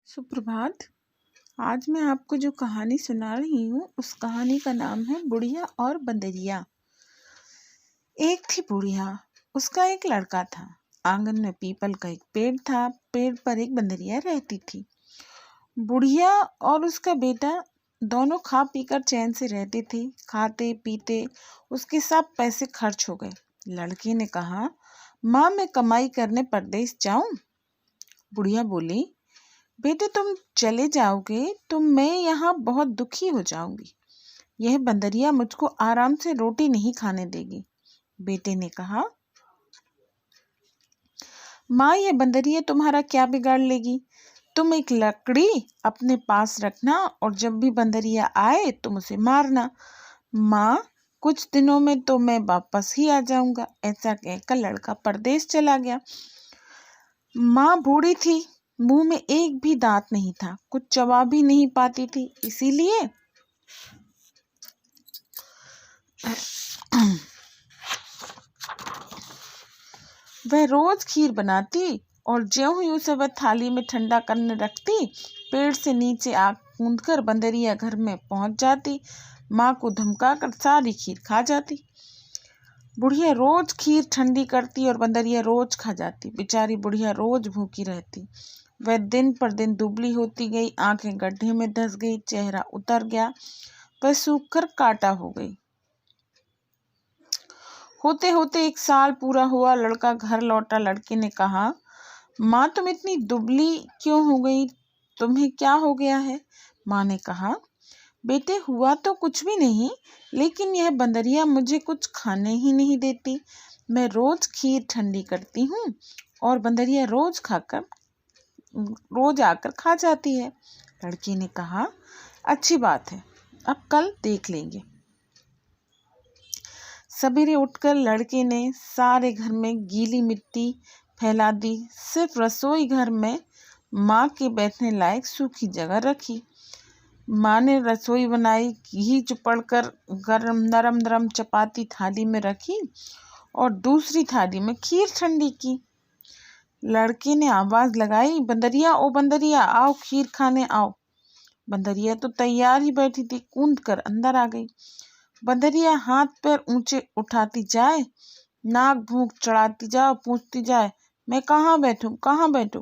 सुप्रभात। आज मैं आपको जो कहानी सुना रही हूँ उस कहानी का नाम है बुढ़िया और बंदरिया। एक थी बुढ़िया, उसका एक लड़का था। आंगन में पीपल का एक पेड़ था। पेड़ पर एक बंदरिया रहती थी। बुढ़िया और उसका बेटा दोनों खा पीकर चैन से रहते थे। खाते पीते उसके सब पैसे खर्च हो गए। लड़के ने कहा, माँ मैं कमाई करने परदेश जाऊं? बुढ़िया बोली, बेटे तुम चले जाओगे तो मैं यहाँ बहुत दुखी हो जाऊंगी। यह बंदरिया मुझको आराम से रोटी नहीं खाने देगी। बेटे ने कहा, माँ ये बंदरिया तुम्हारा क्या बिगाड़ लेगी? तुम एक लकड़ी अपने पास रखना और जब भी बंदरिया आए तुम उसे मारना। माँ कुछ दिनों में तो मैं वापस ही आ जाऊंगा। ऐसा कहकर लड़का परदेश चला गया। माँ बूढ़ी थी, मुंह में एक भी दांत नहीं था, कुछ चबा भी नहीं पाती थी। इसीलिए वह रोज खीर बनाती और ज्यों ही उसे वह थाली में ठंडा करने रखती, पेड़ से नीचे आग कूदकर बंदरिया घर में पहुंच जाती। माँ को धमकाकर सारी खीर खा जाती। बुढ़िया रोज खीर ठंडी करती और बंदरिया रोज खा जाती। बेचारी बुढ़िया रोज भूखी रहती। वह दिन पर दिन दुबली होती गई, आंखें गड्ढे में धंस गई, चेहरा उतर गया, वह सूखकर काटा हो गई। होते होते एक साल पूरा हुआ। लड़का घर लौटा। लड़के ने कहा, माँ तुम इतनी दुबली क्यों हो गई? तुम्हें क्या हो गया है? माँ ने कहा, बेटे हुआ तो कुछ भी नहीं, लेकिन यह बंदरिया मुझे कुछ खाने ही नहीं देती। मैं रोज खीर ठंडी करती हूँ और बंदरिया रोज आकर खा जाती है। लड़की ने कहा, अच्छी बात है, अब कल देख लेंगे। सवेरे उठकर लड़के ने सारे घर में गीली मिट्टी फैला दी। सिर्फ रसोई घर में माँ के बैठने लायक सूखी जगह रखी। माँ ने रसोई बनाई, घी चुपड़कर गरम नरम नरम चपाती थाली में रखी और दूसरी थाली में खीर ठंडी की। लड़के ने आवाज लगाई, बंदरिया ओ बंदरिया आओ खीर खाने आओ। बंदरिया तो तैयार ही बैठी थी, कूद कर अंदर आ गई। बंदरिया हाथ पैर ऊंचे उठाती जाए, नाक भूख चढ़ाती जाए, पूछती जाए, मैं कहाँ बैठूं?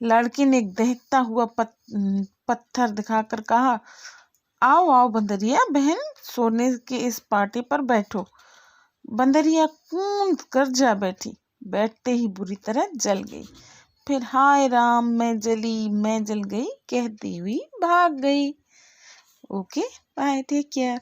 लड़के ने एक दहकता हुआ पत्थर दिखाकर कहा, आओ आओ बंदरिया बहन, सोने के इस पाटे पर बैठो। बंदरिया कूद कर जा बैठी। बैठते ही बुरी तरह जल गई। फिर हाय राम मैं जल गई कहती हुई भाग गई। Okay bye, take care.